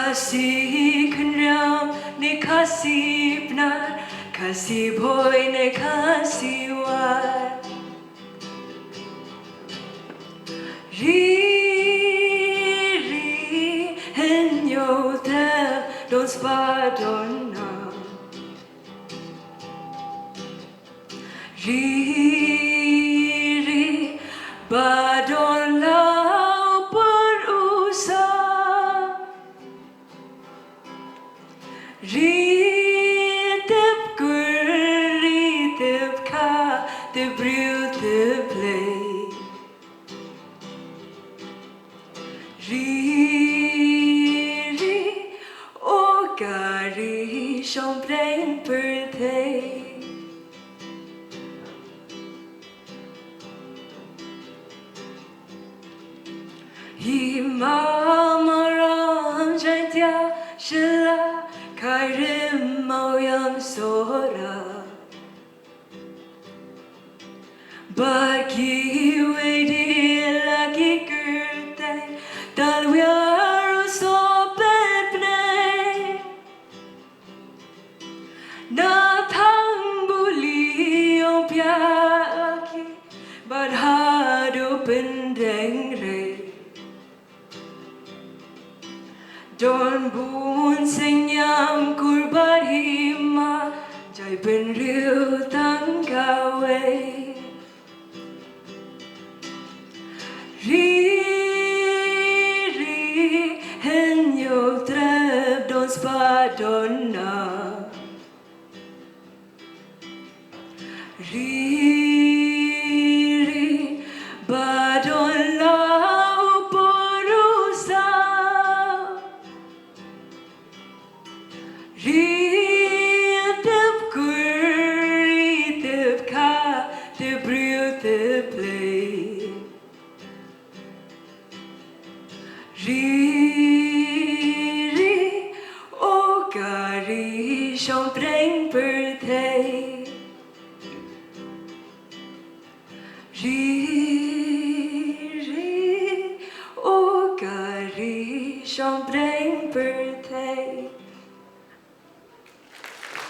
Kasi kenyam ne kasi benar, kasi boy ne kasi wat. Ri henyo te don spadonna. Ri badon lau berusaha. Ritip gur, ritip ka, the brew the play. Ri, o gari, champagne birthday. Hi mama ram jantia shila kai rim mau yang sora. Bagi wedi lagi gertai Tal'wiar sohpetbneng. Na thang buli ong piaki badhado pendeng re. Don bun senyam kurban hima jai ben riu tang kawe. Ri henyo treb don spadonna. Ri badon lau berusaha. Ritip gur, ritip ka, the brew the play. Ri, o gari, champagne birthday. Ri, o gari, champagne birthday.